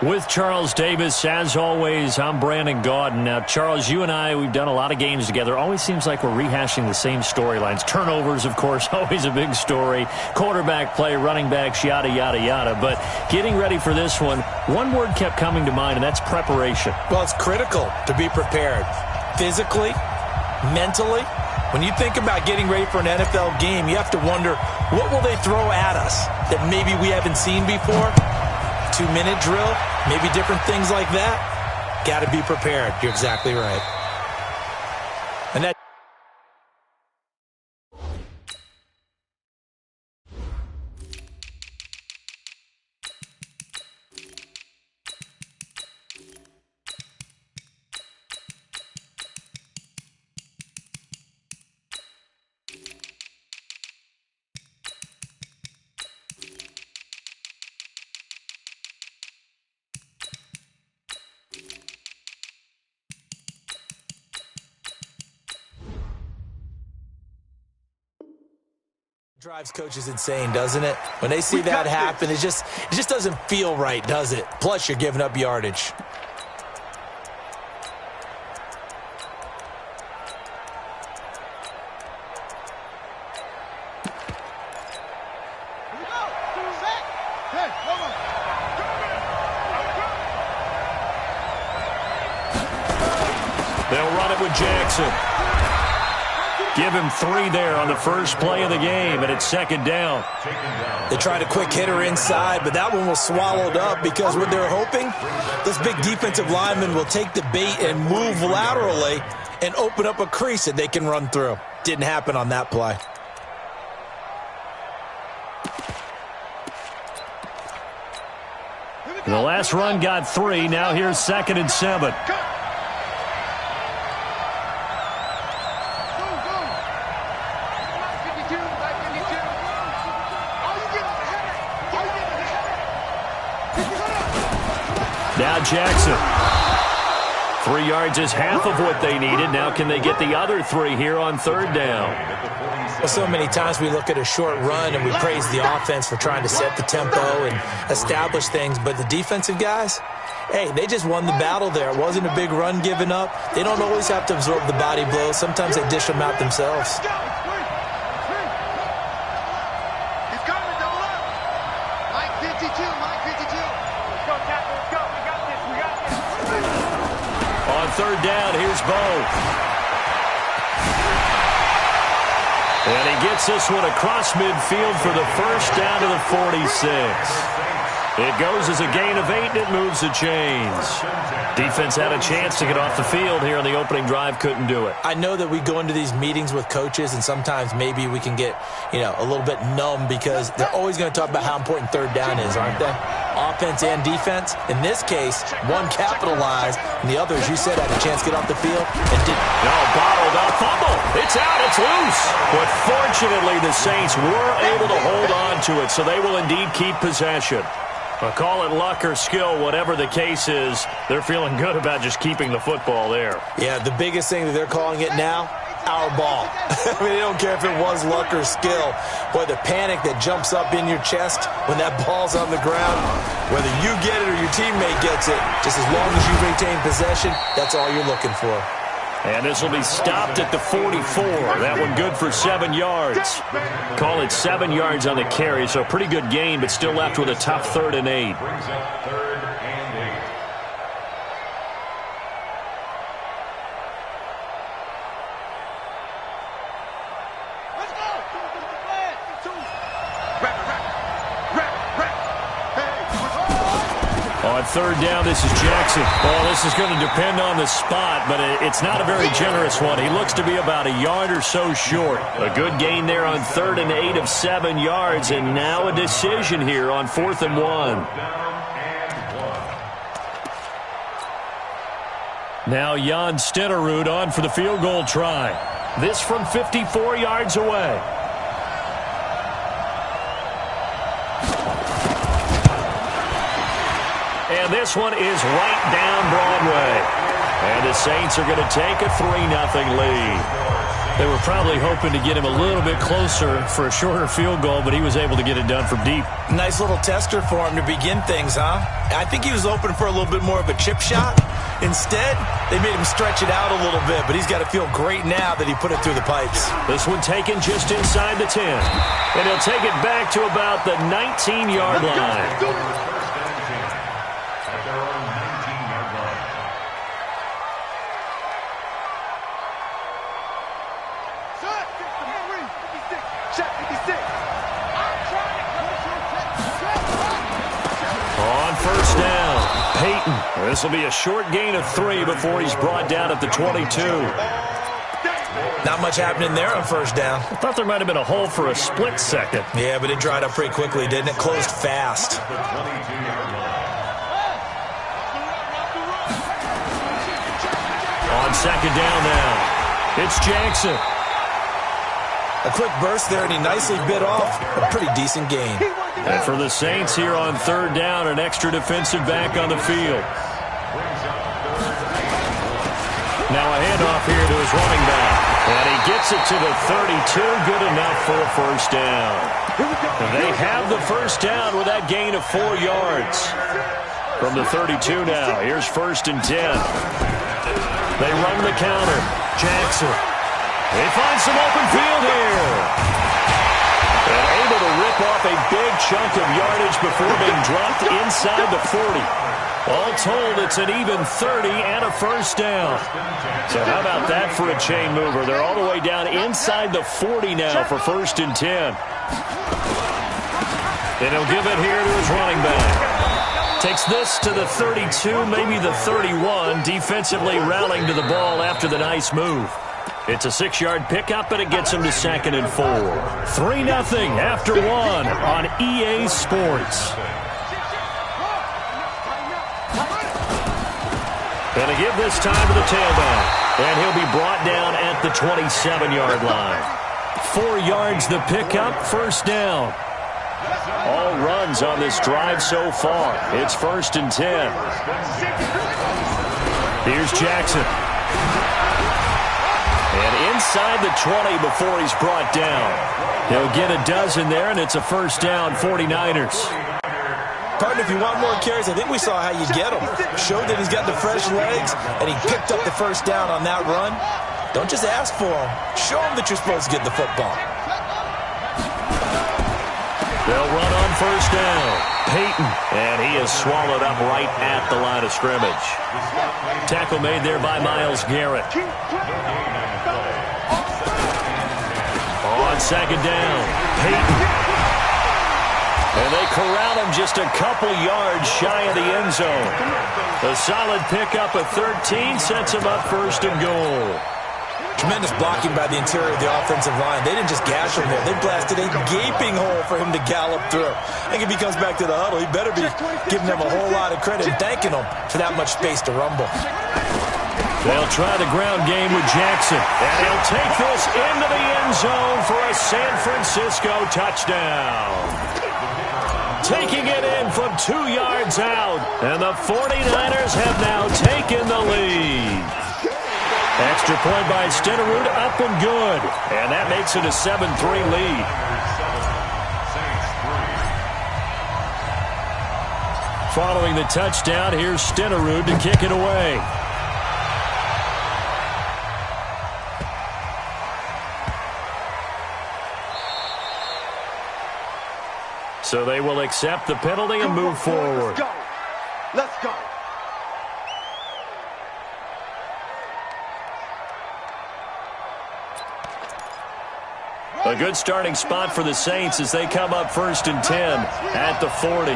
With Charles Davis, as always, I'm Brandon Gaudin. Now, Charles, you and I, we've done a lot of games together. Always seems like we're rehashing the same storylines. Turnovers, of course, always a big story. Quarterback play, running backs, yada, yada, yada. But getting ready for this one word kept coming to mind, and that's preparation. Well, it's critical to be prepared physically, mentally. When you think about getting ready for an NFL game, you have to wonder, what will they throw at us that maybe we haven't seen before? 2-minute drill, maybe different things like that. Got to be prepared. You're exactly right. And that drives coaches insane, doesn't it? When they see that happen, it just doesn't feel right, does it? Plus, you're giving up yardage. They'll run it with Jackson. Give him 3 there on the first play of the game, and it's second down. They tried a quick hitter inside, but that one was swallowed up because what they're hoping, this big defensive lineman will take the bait and move laterally and open up a crease that they can run through. Didn't happen on that play. The last run got 3. Now here's 2nd and 7. Now Jackson. 3 yards is half of what they needed. Now can they get the other 3 here on 3rd down? Well, so many times we look at a short run and we praise the offense for trying to set the tempo and establish things. But the defensive guys, hey, they just won the battle there. It wasn't a big run given up. They don't always have to absorb the body blows. Sometimes they dish them out themselves. On 3rd down, here's Bo. And he gets this one across midfield for the first down to the 46. It goes as a gain of 8, and it moves the chains. Defense had a chance to get off the field here on the opening drive, couldn't do it. I know that we go into these meetings with coaches, and sometimes maybe we can get, a little bit numb because they're always going to talk about how important 3rd down is, aren't they? Offense and defense. In this case, one capitalized, and the other, as you said, had a chance to get off the field and didn't. No, bottled up, fumble. It's out, it's loose. But fortunately, the Saints were able to hold on to it, so they will indeed keep possession. Call it luck or skill, whatever the case is, they're feeling good about just keeping the football there. Yeah, the biggest thing that they're calling it now, our ball. I mean, they don't care if it was luck or skill. Boy, the panic that jumps up in your chest when that ball's on the ground, whether you get it or your teammate gets it, just as long as you retain possession, that's all you're looking for. And this will be stopped at the 44. That one good for 7 yards. Call it 7 yards on the carry, so a pretty good gain, but still left with a tough 3rd and 8. On 3rd down, this is Jackson. Well, this is going to depend on the spot, but it's not a very generous one. He looks to be about a yard or so short. A good gain there on 3rd and 8 of 7 yards, and now a decision here on 4th and 1. Now Jan Stenerud on for the field goal try. This from 54 yards away. And this one is right down Broadway. And the Saints are going to take a 3-0 lead. They were probably hoping to get him a little bit closer for a shorter field goal, but he was able to get it done from deep. Nice little tester for him to begin things, huh? I think he was hoping for a little bit more of a chip shot. Instead, they made him stretch it out a little bit, but he's got to feel great now that he put it through the pipes. This one taken just inside the 10. And he'll take it back to about the 19-yard line. This will be a short gain of 3 before he's brought down at the 22. Not much happening there on first down. I thought there might have been a hole for a split second. Yeah, but it dried up pretty quickly, didn't it? Closed fast. On second down now, it's Jackson. A quick burst there, and he nicely bit off a pretty decent gain. And for the Saints here on third down, an extra defensive back on the field. Now a handoff here to his running back. And he gets it to the 32. Good enough for a first down. And they have the first down with that gain of 4 yards. From the 32 now. Here's 1st and 10. They run the counter. Jackson. They find some open field here. And able to rip off a big chunk of yardage before being dropped inside the 40. All told, it's an even 30 and a first down. So how about that for a chain mover? They're all the way down inside the 40 now for 1st and 10. And he'll give it here to his running back. Takes this to the 32, maybe the 31, defensively rallying to the ball after the nice move. It's a 6-yard pickup, and it gets him to 2nd and 4. 3-0 after 1 on EA Sports. And to give this time to the tailback. And he'll be brought down at the 27-yard line. 4 yards the pickup, first down. All runs on this drive so far. It's 1st and 10. Here's Jackson. And inside the 20 before he's brought down. He'll get a dozen there, and it's a first down, 49ers. Partner, if you want more carries, I think we saw how you get them. Showed that he's got the fresh legs, and he picked up the first down on that run. Don't just ask for them. Show them that you're supposed to get the football. They'll run on first down. Peyton, and he is swallowed up right at the line of scrimmage. Tackle made there by Myles Garrett. On second down, Peyton. And they corral him just a couple yards shy of the end zone. A solid pickup of 13 sets him up 1st and goal. Tremendous blocking by the interior of the offensive line. They didn't just gash him there. They blasted a gaping hole for him to gallop through. I think if he comes back to the huddle, he better be giving them a whole lot of credit and thanking them for that much space to rumble. They'll try the ground game with Jackson. And he'll take this into the end zone for a San Francisco touchdown. Taking it in from 2 yards out. And the 49ers have now taken the lead. Extra point by Stenerud, up and good. And that makes it a 7-3 lead. Following the touchdown, here's Stenerud to kick it away. So they will accept the penalty and move forward. Let's go. A good starting spot for the Saints as they come up 1st and 10 at the 40. On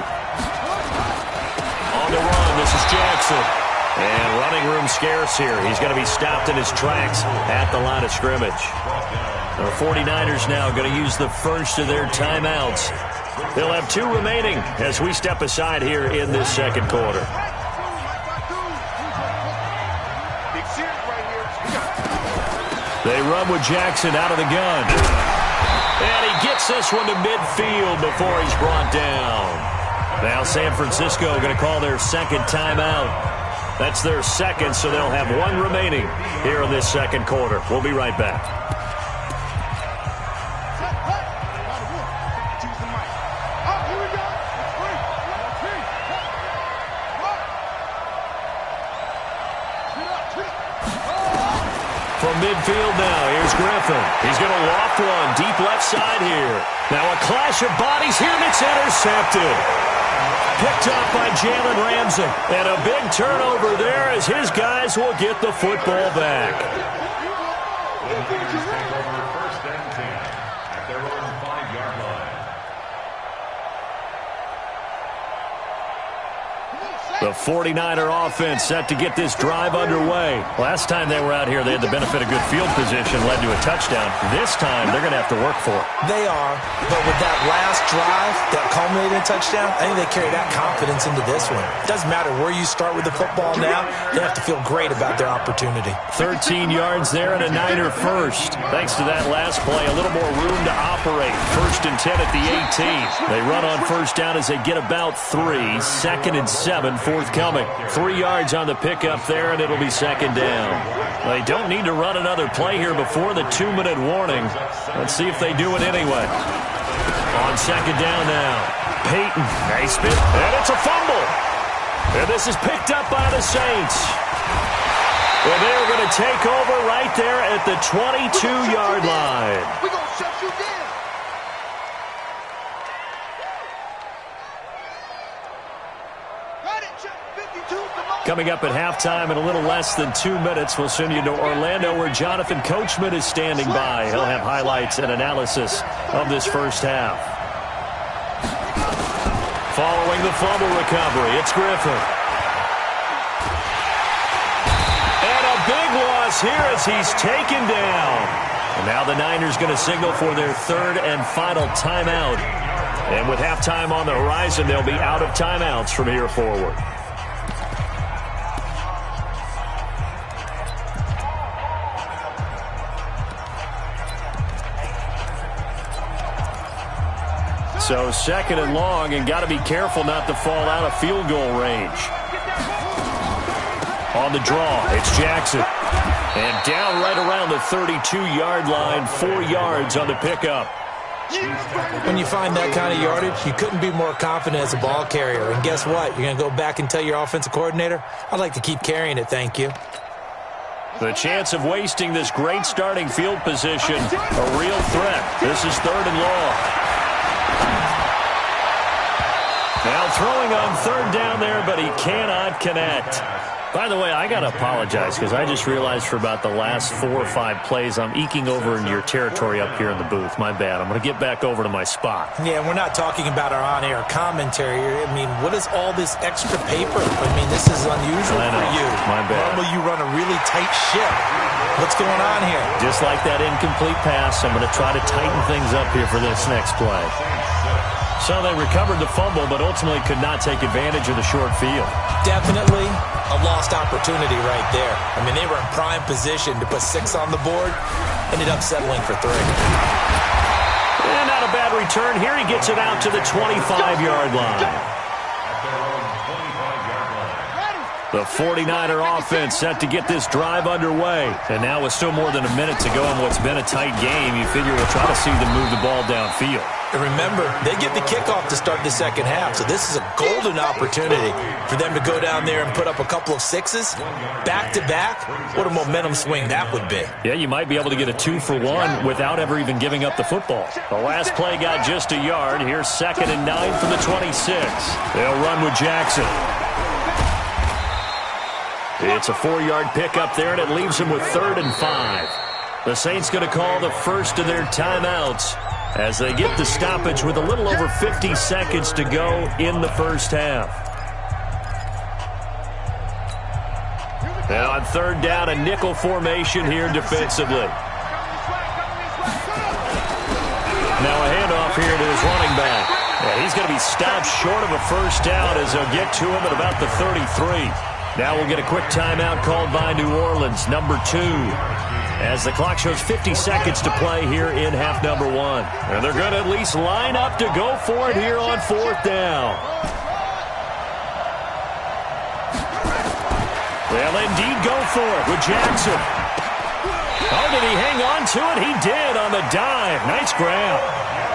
the run, this is Jackson. And running room scarce here. He's going to be stopped in his tracks at the line of scrimmage. The 49ers now going to use the first of their timeouts. They'll have 2 remaining as we step aside here in this second quarter. They run with Jackson out of the gun. And he gets this one to midfield before he's brought down. Now San Francisco going to call their second timeout. That's their second, so they'll have 1 remaining here in this second quarter. We'll be right back. From midfield now, here's Griffin. He's going to loft one deep left side here. Now a clash of bodies here, and it's intercepted. Picked up by Jalen Ramsey. And a big turnover there as his guys will get the football back. First and 10 at their own 5-yard line. The 49er offense set to get this drive underway. Last time they were out here, they had the benefit of good field position, led to a touchdown. This time, they're going to have to work for it. They are, but with that last drive that culminated in a touchdown, I think they carry that confidence into this one. It doesn't matter where you start with the football now. They have to feel great about their opportunity. 13 yards there and a Niner first. Thanks to that last play, a little more room to operate. First and 10 at the 18. They run on first down as they get about 3. Second and 7 forthcoming. 3 yards on the pickup there, and it'll be second down. They don't need to run another play here before the 2-minute warning. Let's see if they do it anyway. On second down now. Peyton, nice spin, and it's a fumble. And this is picked up by the Saints. Well, they're going to take over right there at the 22-yard line. We're going to shut you down. Coming up at halftime in a little less than 2 minutes, we'll send you to Orlando where Jonathan Coachman is standing by. He'll have highlights and analysis of this first half. Following the fumble recovery, it's Griffin. And a big loss here as he's taken down. And now the Niners going to signal for their third and final timeout. And with halftime on the horizon, they'll be out of timeouts from here forward. So second and long, and got to be careful not to fall out of field goal range. On the draw, it's Jackson. And down right around the 32-yard line, 4 yards on the pickup. When you find that kind of yardage, you couldn't be more confident as a ball carrier. And guess what? You're going to go back and tell your offensive coordinator, I'd like to keep carrying it, thank you. The chance of wasting this great starting field position, a real threat. This is third and long. Now throwing on third down there, but he cannot connect. By the way, I got to apologize because I just realized for about the last 4 or 5 plays, I'm eking over into your territory up here in the booth. My bad. I'm going to get back over to my spot. Yeah, we're not talking about our on-air commentary. I mean, what is all this extra paper? I mean, this is unusual for you. My bad. Normally you run a really tight ship. What's going on here? Just like that incomplete pass, I'm going to try to tighten things up here for this next play. So they recovered the fumble, but ultimately could not take advantage of the short field. Definitely a lost opportunity right there. I mean, they were in prime position to put 6 on the board. Ended up settling for 3. And not a bad return. Here he gets it out to the 25-yard line. The 49er offense set to get this drive underway. And now with still more than a minute to go in what's been a tight game, you figure we'll try to see them move the ball downfield. And remember, they get the kickoff to start the second half, so this is a golden opportunity for them to go down there and put up a couple of 6s back-to-back. What a momentum swing that would be. Yeah, you might be able to get a 2-for-1 without ever even giving up the football. The last play got just a yard. Here's second and 9 from the 26. They'll run with Jackson. It's a 4-yard pickup there, and it leaves them with third and 5. The Saints going to call the first of their timeouts as they get the stoppage with a little over 50 seconds to go in the first half. And on third down, a nickel formation here defensively. Now a handoff here to his running back. Yeah, he's going to be stopped short of a first down as they'll get to him at about the 33. Now we'll get a quick timeout called by New Orleans, number 2. As the clock shows 50 seconds to play here in half number 1. And they're going to at least line up to go for it here on fourth down. They'll indeed go for it with Jackson. Oh, did he hang on to it? He did on the dive. Nice grab.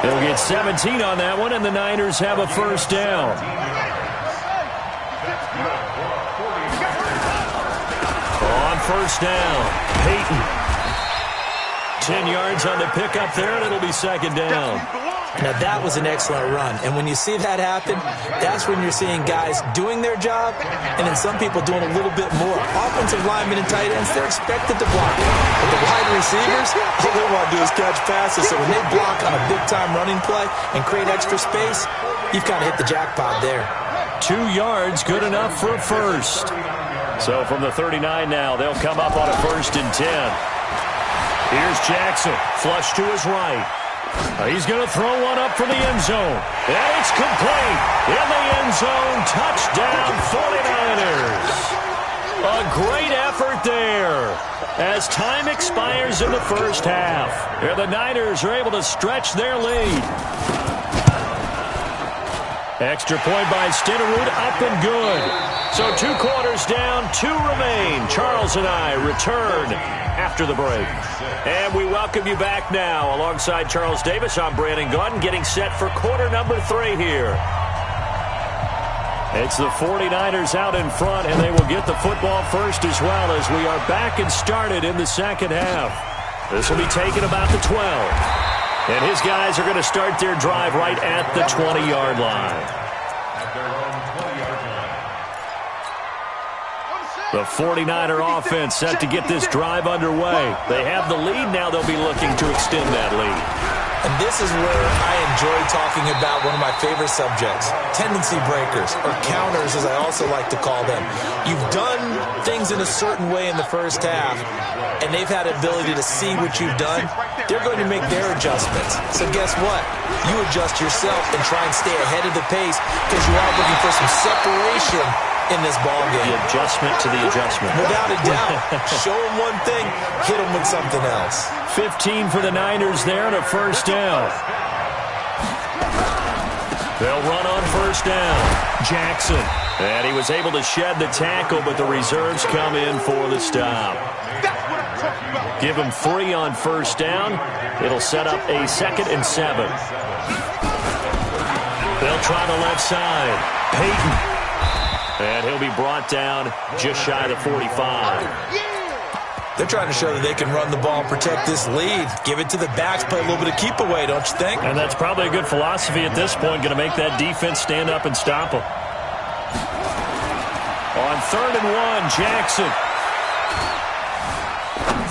They'll get 17 on that one, and the Niners have a first down. On first down, Peyton. 10 yards on the pickup there, and it'll be second down. Now, that was an excellent run. And when you see that happen, that's when you're seeing guys doing their job and then some people doing a little bit more. Offensive linemen and tight ends, they're expected to block. But the wide receivers, all they want to do is catch passes. So when they block on a big-time running play and create extra space, you've kind of hit the jackpot there. 2 yards, good enough for a first. So from the 39 now, they'll come up on a 1st and 10. Here's Jackson, flush to his right. He's going to throw one up for the end zone. And it's complete. In the end zone, touchdown 49ers. A great effort there as time expires in the first half. Here the Niners are able to stretch their lead. Extra point by Stenerud, up and good. So 2 quarters down, 2 remain. Charles and I return after the break. And we welcome you back now. Alongside Charles Davis, I'm Brandon Gaudin, getting set for quarter number 3 here. It's the 49ers out in front, and they will get the football first as well as we are back and started in the second half. This will be taken about the 12. And his guys are going to start their drive right at the 20-yard line. The 49er offense set to get this drive underway. They have the lead now. They'll be looking to extend that lead. And this is where I enjoy talking about one of my favorite subjects, tendency breakers, or counters as I also like to call them. You've done things in a certain way in the first half, and they've had the ability to see what you've done. They're going to make their adjustments. So guess what? You adjust yourself and try and stay ahead of the pace because you are looking for some separation in this ball game. The adjustment to the adjustment. Without a doubt. Show them one thing, hit them with something else. 15 for the Niners there and a first down. They'll run on first down. Jackson. And he was able to shed the tackle, but the reserves come in for the stop. Give him 3 on first down. It'll set up a 2nd and 7. They'll try the left side. Peyton. And he'll be brought down just shy of the 45. They're trying to show that they can run the ball and protect this lead. Give it to the backs, play a little bit of keep away, don't you think? And that's probably a good philosophy at this point, going to make that defense stand up and stop them. On 3rd and 1, Jackson.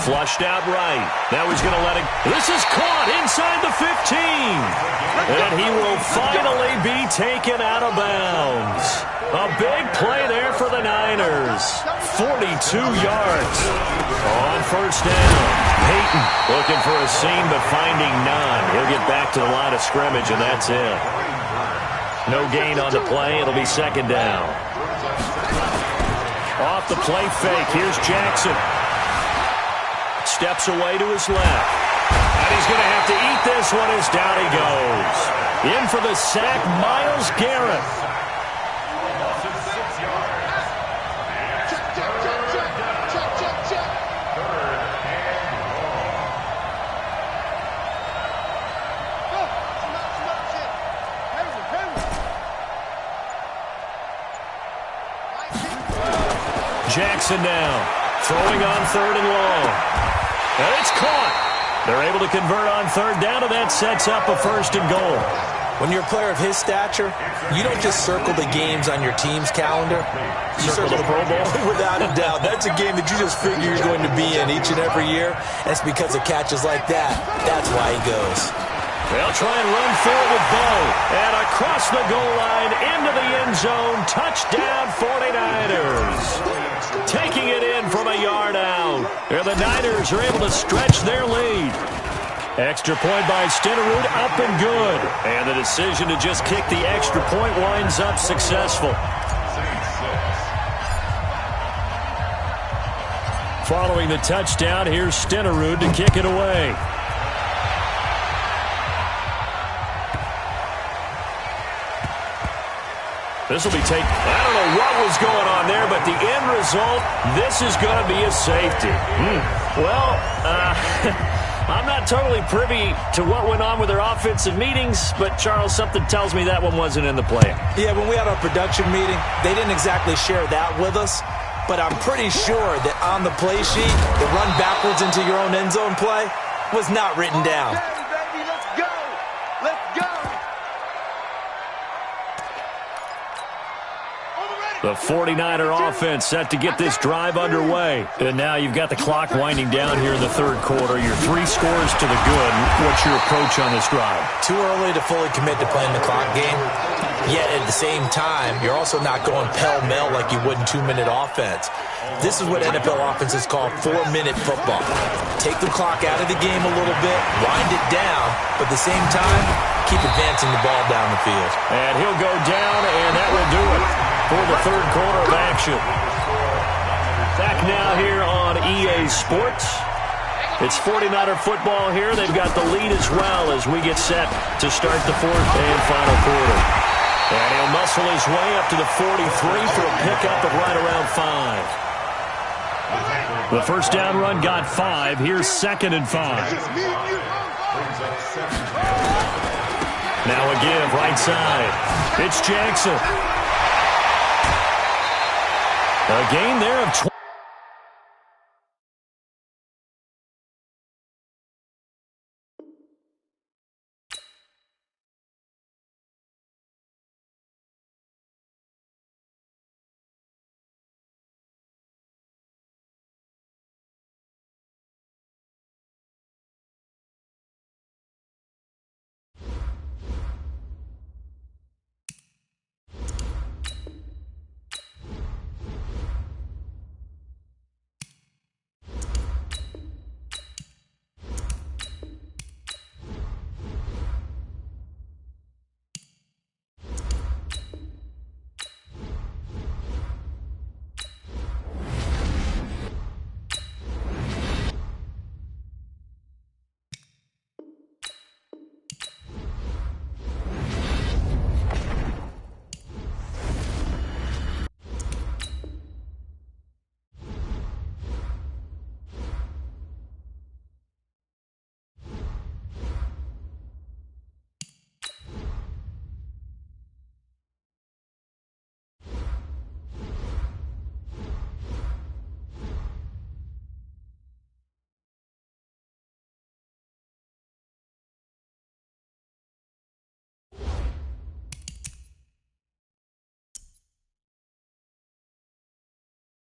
Flushed out right. Now he's going to let it. This is caught inside the 15. And he will finally be taken out of bounds. A big play there for the Niners. 42 yards on first down. Peyton looking for a seam but finding none. He'll get back to the line of scrimmage, and that's it. No gain on the play. It'll be 2nd down. Off the play fake. Here's Jackson. Steps away to his left. And he's going to have to eat this one as down he goes. In for the sack, Myles Garrett. Jackson now, throwing on 3rd and long. And it's caught. They're able to convert on 3rd down, and that sets up a 1st and goal. When you're a player of his stature, you don't just circle the games on your team's calendar. You circle the Pro Bowl. Without a doubt. That's a game that you just figure you're going to be in each and every year. And it's because of catches like that. That's why he goes. They'll try and run forward with Bo. And across the goal line, into the end zone. Touchdown 49ers. Taking it in from a yard out. Here the Niners are able to stretch their lead. Extra point by Stenerud, up and good. And the decision to just kick the extra point winds up successful. Following the touchdown, here's Stenerud to kick it away. This will be taken. I don't know what was going on there, but the end result, this is going to be a safety. Well, I'm not totally privy to what went on with their offensive meetings, but, Charles, something tells me that one wasn't in the plan. Yeah, when we had our production meeting, they didn't exactly share that with us, but I'm pretty sure that on the play sheet, the run backwards into your own end zone play, was not written down. The 49er offense set to get this drive underway. And now you've got the clock winding down here in the third quarter. Your 3 scores to the good. What's your approach on this drive? Too early to fully commit to playing the clock game. Yet at the same time, you're also not going pell-mell like you would in 2-minute offense. This is what NFL offenses call 4-minute football. Take the clock out of the game a little bit, wind it down, but at the same time, keep advancing the ball down the field. And he'll go down, and that will do it for the third quarter of action. Back now here on EA Sports. It's 49er football here. They've got the lead as well as we get set to start the fourth and final quarter. And he'll muscle his way up to the 43 for a pickup of right around 5. The first down run got 5. Here's 2nd and 5. Now a give right side. It's Jackson. A gain there of 20.